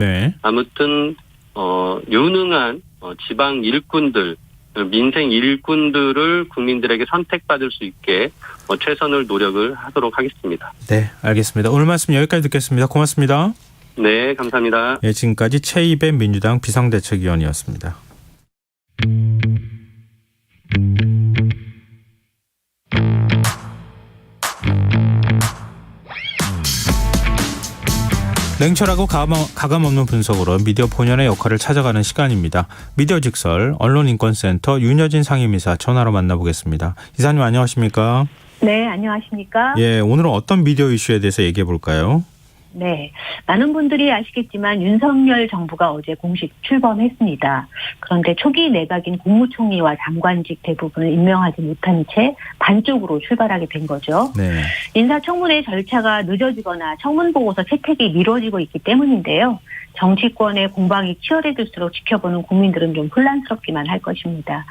네. 아무튼 유능한 지방 일꾼들, 민생 일꾼들을 국민들에게 선택받을 수 있게 최선을 노력을 하도록 하겠습니다. 네, 알겠습니다. 오늘 말씀 여기까지 듣겠습니다. 고맙습니다. 네, 감사합니다. 예, 지금까지 최이배 민주당 비상대책위원이었습니다. 냉철하고 가감 없는 분석으로 미디어 본연의 역할을 찾아가는 시간입니다. 미디어 직설 언론인권센터 윤여진 상임이사 전화로 만나보겠습니다. 이사님 안녕하십니까? 네, 안녕하십니까? 예, 오늘은 어떤 미디어 이슈에 대해서 얘기해 볼까요? 네, 많은 분들이 아시겠지만 윤석열 정부가 어제 공식 출범했습니다. 그런데 초기 내각인 국무총리와 장관직 대부분을 임명하지 못한 채 반쪽으로 출발하게 된 거죠. 네. 인사청문회 절차가 늦어지거나 청문보고서 채택이 미뤄지고 있기 때문인데요. 정치권의 공방이 치열해질수록 지켜보는 국민들은 좀 혼란스럽기만 할 것입니다.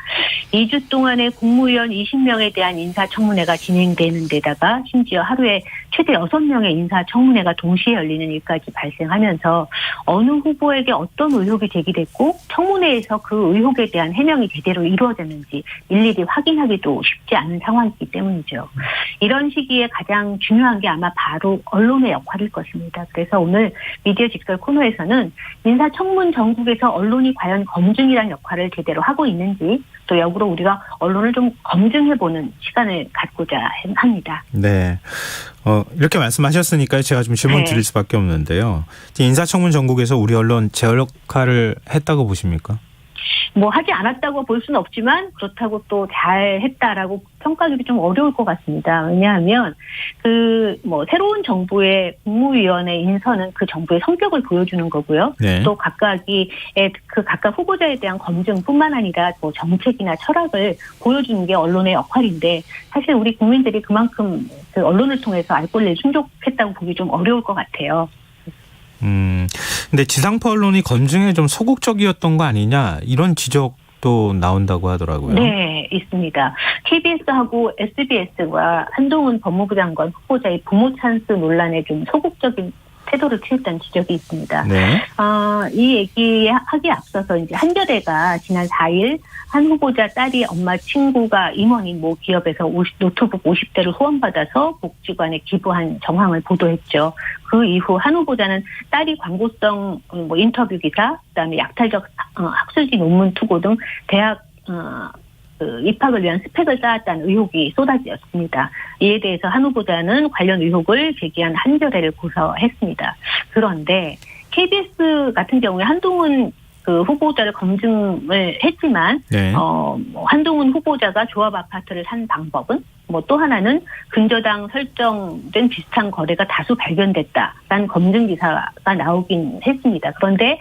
2주 동안의 국무위원 20명에 대한 인사청문회가 진행되는 데다가 심지어 하루에 최대 6명의 인사청문회가 동시에 열리는 일까지 발생하면서 어느 후보에게 어떤 의혹이 제기됐고 청문회에서 그 의혹에 대한 해명이 제대로 이루어졌는지 일일이 확인하기도 쉽지 않은 상황이기 때문이죠. 이런 시기에 가장 중요한 게 아마 바로 언론의 역할일 것입니다. 그래서 오늘 미디어 직설 코너에서는 인사청문 전국에서 언론이 과연 검증이란 역할을 제대로 하고 있는지 또 역으로 우리가 언론을 좀 검증해보는 시간을 갖고자 합니다. 네. 이렇게 말씀하셨으니까 제가 좀 질문 드릴 수밖에 없는데요. 인사청문 전국에서 우리 언론 제 역할을 했다고 보십니까? 뭐 하지 않았다고 볼 수는 없지만 그렇다고 또 잘했다라고 평가하기 좀 어려울 것 같습니다. 왜냐하면 새로운 정부의 국무위원회 인선은 그 정부의 성격을 보여주는 거고요. 네. 또 각각 후보자에 대한 검증뿐만 아니라 뭐 정책이나 철학을 보여주는 게 언론의 역할인데 사실 우리 국민들이 그만큼 그 언론을 통해서 알 권리를 충족했다고 보기 좀 어려울 것 같아요. 근데 지상파 언론이 검증에 좀 소극적이었던 거 아니냐 이런 지적도 나온다고 하더라고요. 네, 있습니다. KBS하고 SBS가 한동훈 법무부 장관 후보자의 부모 찬스 논란에 좀 소극적인 태도를 취했다는 지적이 있습니다. 네. 이 얘기하기에 앞서서 이제 한겨레가 지난 4일 한 후보자 딸이 엄마 친구가 임원인 모 기업에서 노트북 50대를 후원받아서 복지관에 기부한 정황을 보도했죠. 그 이후 한 후보자는 딸이 광고성 인터뷰 기사, 그다음에 약탈적 학술지 논문 투고 등 대학 입학을 위한 스펙을 쌓았다는 의혹이 쏟아졌습니다. 이에 대해서 한 후보자는 관련 의혹을 제기한 한겨레를 고소했습니다. 그런데 KBS 같은 경우에 한동훈 후보자를 검증을 했지만 네. 한동훈 후보자가 조합 아파트를 산 방법은 또 하나는 근저당 설정된 비슷한 거래가 다수 발견됐다라는 검증 기사가 나오긴 했습니다. 그런데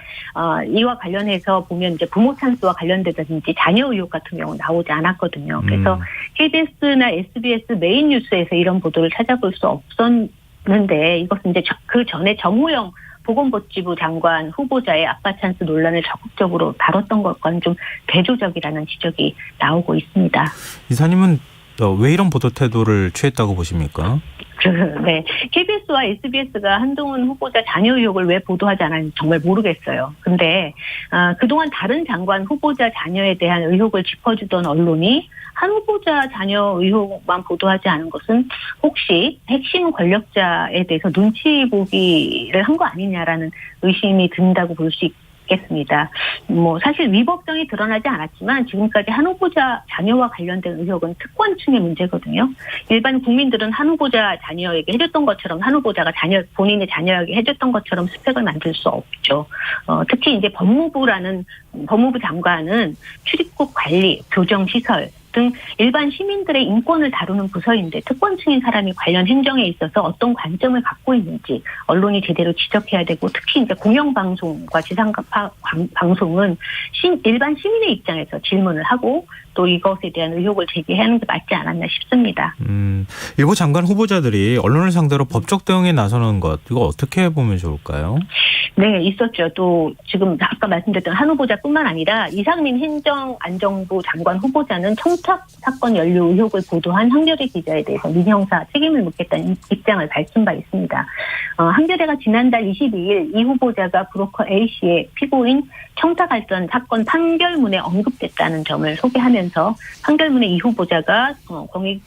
이와 관련해서 보면 이제 부모 찬스와 관련되든지 자녀 의혹 같은 경우는 나오지 않았거든요. 그래서 KBS나 SBS 메인 뉴스에서 이런 보도를 찾아볼 수 없었는데 이것은 이제 그 전에 정호영 보건복지부 장관 후보자의 아빠 찬스 논란을 적극적으로 다뤘던 것과는 좀 대조적이라는 지적이 나오고 있습니다. 이사님은 왜 이런 보도 태도를 취했다고 보십니까? 네, KBS와 SBS가 한동훈 후보자 자녀 의혹을 왜 보도하지 않았는지 정말 모르겠어요. 근데 그동안 다른 장관 후보자 자녀에 대한 의혹을 짚어주던 언론이 한 후보자 자녀 의혹만 보도하지 않은 것은 혹시 핵심 권력자에 대해서 눈치 보기를 한 거 아니냐라는 의심이 든다고 볼 수 있겠습니다. 사실 위법성이 드러나지 않았지만 지금까지 한 후보자 자녀와 관련된 의혹은 특권층의 문제거든요. 일반 국민들은 한 후보자 자녀에게 해줬던 것처럼 한 후보자가 본인의 자녀에게 해줬던 것처럼 스펙을 만들 수 없죠. 특히 이제 법무부 장관은 출입국 관리, 교정시설 등 일반 시민들의 인권을 다루는 부서인데 특권층인 사람이 관련 행정에 있어서 어떤 관점을 갖고 있는지 언론이 제대로 지적해야 되고 특히 이제 공영방송과 지상파 방송은 일반 시민의 입장에서 질문을 하고 또 이것에 대한 의혹을 제기하는 게 맞지 않았나 싶습니다. 일부 장관 후보자들이 언론을 상대로 법적 대응에 나서는 것 이거 어떻게 보면 좋을까요? 네, 있었죠. 또 지금 아까 말씀드렸던 한 후보자뿐만 아니라 이상민 행정안전부 장관 후보자는 청탁 사건 연루 의혹을 보도한 한겨레 기자에 대해서 민형사 책임을 묻겠다는 입장을 밝힌 바 있습니다. 한겨레가 지난달 22일 이 후보자가 브로커 A씨의 피고인 청탁할전 사건 판결문에 언급됐다는 점을 소개하면서 판결문에 이 후보자가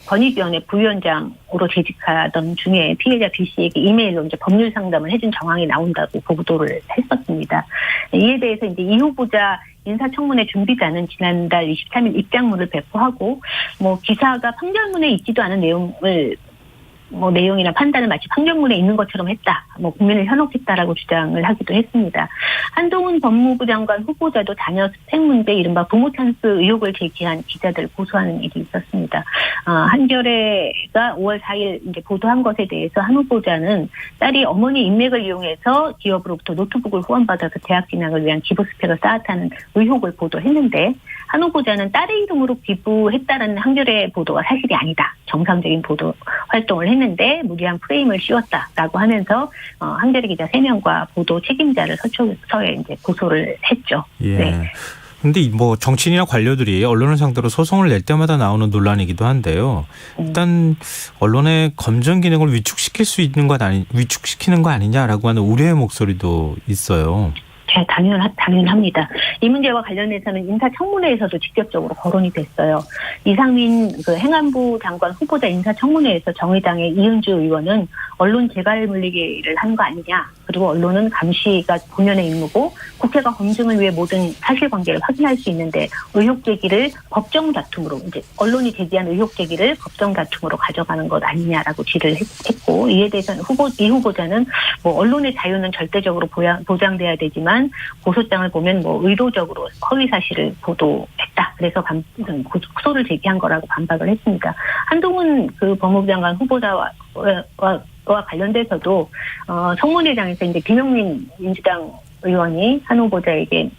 권익위원회 부위원장으로 재직하던 중에 피해자 B씨에게 이메일로 이제 법률 상담을 해준 정황이 나온다고 보도를 했었습니다. 이에 대해서 이제 이 후보자 인사청문회 준비자는 지난달 23일 입장문을 배포하고 기사가 판결문에 있지도 않은 내용이나 판단을 마치 판결문에 있는 것처럼 했다. 국민을 현혹했다라고 주장을 하기도 했습니다. 한동훈 법무부 장관 후보자도 자녀 스펙 문제 이른바 부모 찬스 의혹을 제기한 기자들 고소하는 일이 있었습니다. 한겨레가 5월 4일 이제 보도한 것에 대해서 한 후보자는 딸이 어머니 인맥을 이용해서 기업으로부터 노트북을 후원받아서 대학 진학을 위한 기부 스펙을 쌓았다는 의혹을 보도했는데 한 후보자는 딸의 이름으로 기부했다는 한겨레 보도가 사실이 아니다. 정상적인 보도 활동을 했는데 무리한 프레임을 씌웠다라고 하면서 한겨레 기자 3명과 보도 책임자를 서초서에 이제 고소를 했죠. 예. 네. 근데 정치인이나 관료들이 언론을 상대로 소송을 낼 때마다 나오는 논란이기도 한데요. 일단 언론의 검증 기능을 위축시키는 거 아니냐라고 하는 우려의 목소리도 있어요. 네, 당연합니다. 이 문제와 관련해서는 인사청문회에서도 직접적으로 거론이 됐어요. 이상민 행안부 장관 후보자 인사청문회에서 정의당의 이은주 의원은 언론 재갈 물리기를 한 거 아니냐. 그리고 언론은 감시가 본연의 임무고 국회가 검증을 위해 모든 사실관계를 확인할 수 있는데 의혹 제기를 법정 다툼으로 이제 언론이 제기한 의혹 제기를 법정 다툼으로 가져가는 것 아니냐라고 질의를 했고 이에 대해서는 이 후보자는 언론의 자유는 절대적으로 보장돼야 되지만 고소장을 보면 의도적으로 허위 사실을 보도했다. 그래서 고소를 제기한 거라고 반박을 했습니다. 한동훈 법무부 장관 후보자와 관련돼서도 청문회장에서 이제 김용민 민주당 의원이 한 후보자에게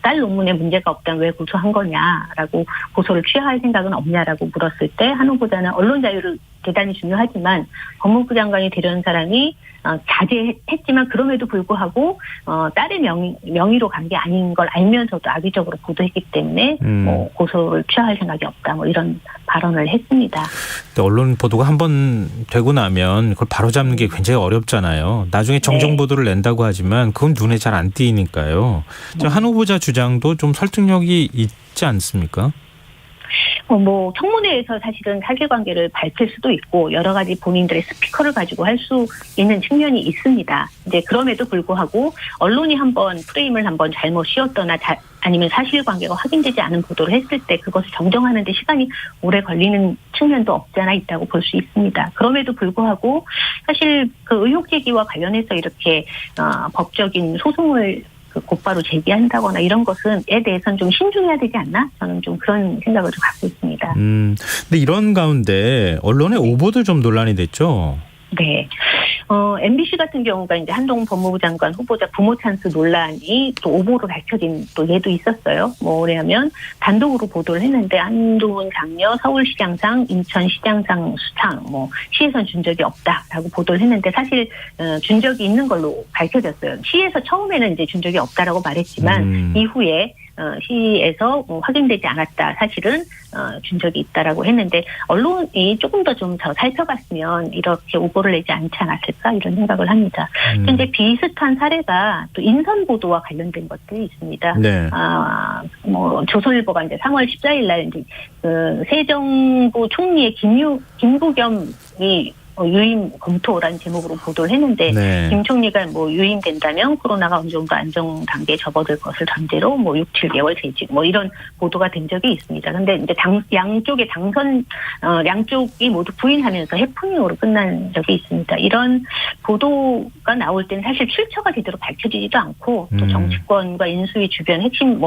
딸 논문에 문제가 없다면 왜 고소한 거냐라고 고소를 취하할 생각은 없냐라고 물었을 때 한 후보자는 언론 자유를 대단히 중요하지만 법무부 장관이 되려는 사람이 자제했지만 그럼에도 불구하고 딸의 명의로 간 게 아닌 걸 알면서도 악의적으로 보도했기 때문에 고소를 취하할 생각이 없다. 이런 발언을 했습니다. 언론 보도가 한번 되고 나면 그걸 바로잡는 게 굉장히 어렵잖아요. 나중에 정정 보도를 낸다고 하지만 그건 눈에 잘 안 띄니까요. 한 후보자 주장도 좀 설득력이 있지 않습니까? 청문회에서 사실은 사실관계를 밝힐 수도 있고 여러 가지 본인들의 스피커를 가지고 할 수 있는 측면이 있습니다. 이제 그럼에도 불구하고 언론이 프레임을 잘못 씌웠거나 아니면 사실관계가 확인되지 않은 보도를 했을 때 그것을 정정하는 데 시간이 오래 걸리는 측면도 없지 않아 있다고 볼 수 있습니다. 그럼에도 불구하고 사실 그 의혹 제기와 관련해서 이렇게 법적인 소송을 곧바로 제기한다거나 이런 것에 대해서는 좀 신중해야 되지 않나? 저는 좀 그런 생각을 좀 갖고 있습니다. 근데 이런 가운데 언론의 오보도 좀 논란이 됐죠? 네. MBC 같은 경우가 이제 한동훈 법무부 장관 후보자 부모 찬스 논란이 또 오보로 밝혀진 또 예도 있었어요. 뭐냐면 단독으로 보도를 했는데 한동훈 장녀 서울시장상, 인천시장상 수상, 시에선 준 적이 없다라고 보도를 했는데 사실 준 적이 있는 걸로 밝혀졌어요. 시에서 처음에는 이제 준 적이 없다라고 말했지만 이후에 시에서 확인되지 않았다. 사실은 준 적이 있다라고 했는데 언론이 조금 더 좀 살펴봤으면 이렇게 오보를 내지 않지 않았을까 이런 생각을 합니다. 현재 비슷한 사례가 또 인선 보도와 관련된 것들이 있습니다. 네. 조선일보가 이제 3월 14일 날 이제 새 정부 총리의 김부겸이 유임 검토라는 제목으로 보도를 했는데 네. 김 총리가 유임된다면 코로나가 어느 정도 안정 단계에 접어들 것을 전제로 6, 7개월 재직 이런 보도가 된 적이 있습니다. 그런데 이제 양쪽이 모두 부인하면서 해프닝으로 끝난 적이 있습니다. 이런 보도가 나올 때는 사실 출처가 제대로 밝혀지지도 않고 또 정치권과 인수위 주변 핵심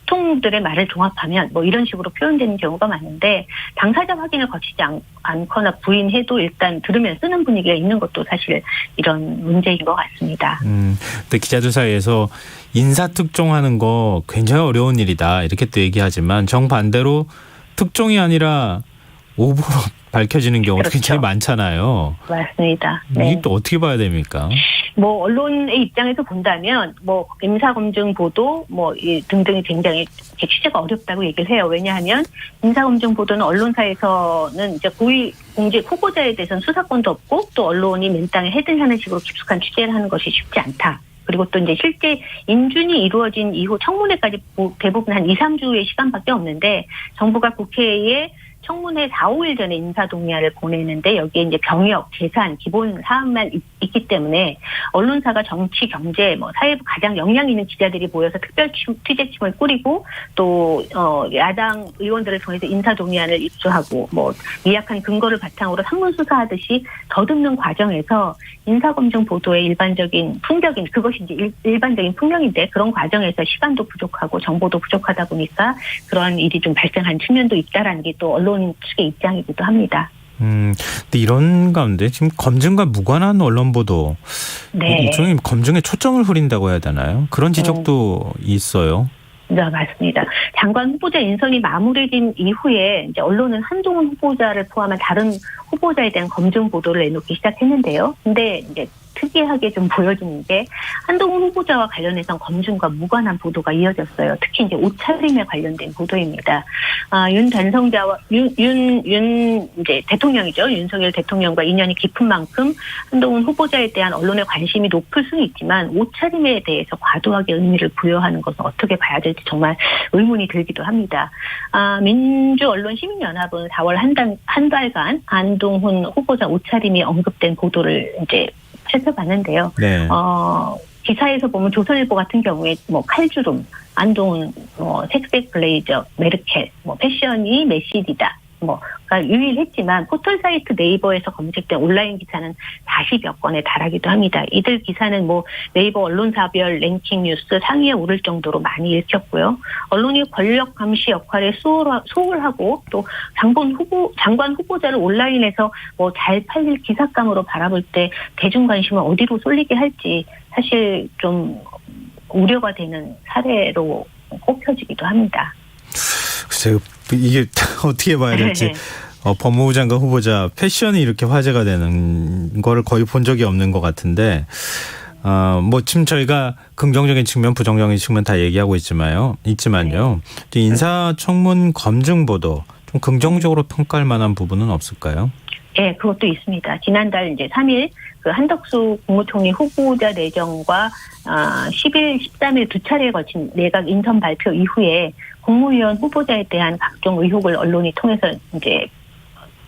소통들의 말을 종합하면 이런 식으로 표현되는 경우가 많은데 당사자 확인을 거치지 않거나 부인해도 일단 들으면 쓰는 분위기가 있는 것도 사실 이런 문제인 것 같습니다. 근데 기자들 사이에서 인사특종하는 거 굉장히 어려운 일이다 이렇게 또 얘기하지만 정반대로 특종이 아니라 오보로 밝혀지는 경우도 그렇죠. 굉장히 많잖아요. 맞습니다. 네. 이게 또 어떻게 봐야 됩니까? 뭐 언론의 입장에서 본다면 뭐 인사검증 보도 뭐 이 등등이 굉장히 취재가 어렵다고 얘기를 해요. 왜냐하면 인사검증 보도는 언론사에서는 이제 고위 공직 후보자에 대해서는 수사권도 없고 또 언론이 맨땅에 헤딩하는 식으로 깊숙한 취재를 하는 것이 쉽지 않다. 그리고 또 이제 실제 인준이 이루어진 이후 청문회까지 대부분 한 2, 3주의 시간밖에 없는데 정부가 국회에 청문회 4, 5일 전에 인사동의안을 보내는데 여기에 이제 병역, 재산, 기본 사항만 있기 때문에 언론사가 정치, 경제, 뭐 사회부 가장 역량 있는 기자들이 모여서 특별 취재팀을 꾸리고 또 야당 의원들을 통해서 인사동의안을 입수하고 뭐 미약한 근거를 바탕으로 상문수사하듯이 더듬는 과정에서 인사검증 보도의 일반적인 풍경인 그것이 이제 일반적인 풍경인데 그런 과정에서 시간도 부족하고 정보도 부족하다 보니까 그런 일이 좀 발생한 측면도 있다라는 게 또 언론 측의 입장이기도 합니다. 근데 이런 가운데 지금 검증과 무관한 언론 보도, 네. 일종의 검증에 초점을 흐린다고 해야 되나요? 그런 지적도 있어요. 네, 맞습니다. 장관 후보자 인선이 마무리된 이후에 이제 언론은 한동훈 후보자를 포함한 다른 후보자에 대한 검증 보도를 내놓기 시작했는데요. 근데 이제 특이하게 좀 보여지는 게 한동훈 후보자와 관련해서 검증과 무관한 보도가 이어졌어요. 특히 이제 옷차림에 관련된 보도입니다. 윤 이제 대통령이죠. 윤석열 대통령과 인연이 깊은 만큼 한동훈 후보자에 대한 언론의 관심이 높을 수는 있지만 옷차림에 대해서 과도하게 의미를 부여하는 것은 어떻게 봐야 될지 정말 의문이 들기도 합니다. 민주언론시민연합은 4월 한 달간 한동훈 후보자 옷차림이 언급된 보도를 이제 살펴봤는데요. 네. 기사에서 보면 조선일보 같은 경우에 뭐 칼주름, 안동훈, 색색 블레이저, 메르켈, 패션이 메시디다. 그러니까 유일했지만 포털 사이트 네이버에서 검색된 온라인 기사는 40여 건에 달하기도 합니다. 이들 기사는 네이버 언론사별 랭킹 뉴스 상위에 오를 정도로 많이 읽혔고요. 언론이 권력 감시 역할에 소홀하고 또 장관 후보자를 온라인에서 잘 팔릴 기사감으로 바라볼 때 대중 관심을 어디로 쏠리게 할지 사실 좀 우려가 되는 사례로 꼽혀지기도 합니다. 글쎄요, 이게 어떻게 봐야 될지. 법무부 장관 후보자 패션이 이렇게 화제가 되는 거를 거의 본 적이 없는 것 같은데, 지금 저희가 긍정적인 측면, 부정적인 측면 다 얘기하고 있지만요. 인사청문 검증 보도 좀 긍정적으로 평가할 만한 부분은 없을까요? 네, 그것도 있습니다. 지난달 이제 3일 한덕수 국무총리 후보자 내정과 10일, 13일 두 차례에 걸친 내각 인선 발표 이후에 국무위원 후보자에 대한 각종 의혹을 언론이 통해서 이제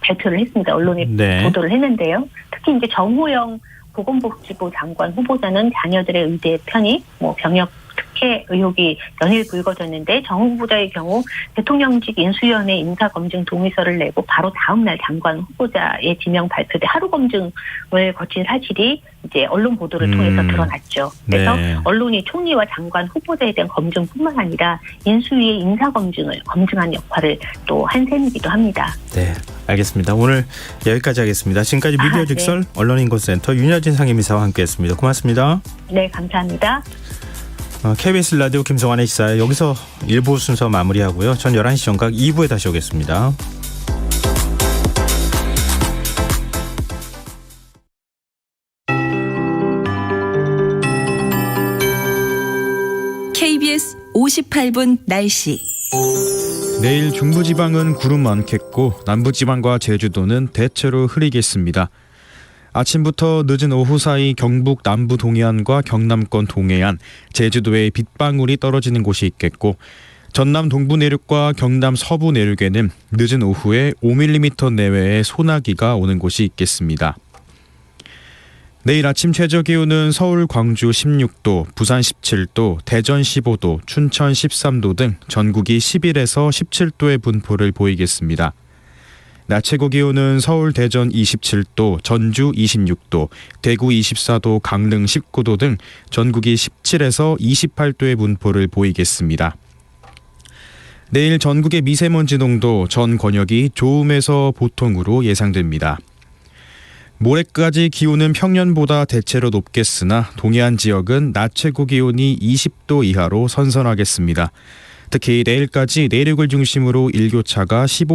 발표를 했습니다. 언론이 보도를 했는데요. 특히 이제 정호영 보건복지부 장관 후보자는 자녀들의 의대 편입, 병역 특혜 의혹이 연일 불거졌는데 정 후보자의 경우 대통령직 인수위원회 인사검증 동의서를 내고 바로 다음 날 장관 후보자의 지명 발표돼 하루 검증을 거친 사실이 이제 언론 보도를 통해서 드러났죠. 그래서 언론이 총리와 장관 후보자에 대한 검증뿐만 아니라 인수위의 인사검증을 검증한 역할을 또 한 셈이기도 합니다. 네, 알겠습니다. 오늘 여기까지 하겠습니다. 지금까지 미디어 직설 언론인권센터 윤여진 상임이사와 함께했습니다. 고맙습니다. 네, 감사합니다. KBS 라디오 김성환의 시사 여기서 1부 순서 마무리하고요. 전 11시 정각 2부에 다시 오겠습니다. KBS 58분 날씨. 내일 중부지방은 구름 많겠고 남부지방과 제주도는 대체로 흐리겠습니다. 아침부터 늦은 오후 사이 경북 남부 동해안과 경남권 동해안, 제주도에 빗방울이 떨어지는 곳이 있겠고 전남 동부 내륙과 경남 서부 내륙에는 늦은 오후에 5mm 내외의 소나기가 오는 곳이 있겠습니다. 내일 아침 최저기온은 서울, 광주 16도, 부산 17도, 대전 15도, 춘천 13도 등 전국이 11에서 17도의 분포를 보이겠습니다. 낮 최고 기온은 서울, 대전 27도, 전주 26도, 대구 24도, 강릉 19도 등 전국이 17에서 28도의 분포를 보이겠습니다. 내일 전국의 미세먼지 농도 전 권역이 좋음에서 보통으로 예상됩니다. 모레까지 기온은 평년보다 대체로 높겠으나 동해안 지역은 낮 최고 기온이 20도 이하로 선선하겠습니다. 특히 내일까지 내륙을 중심으로 일교차가 15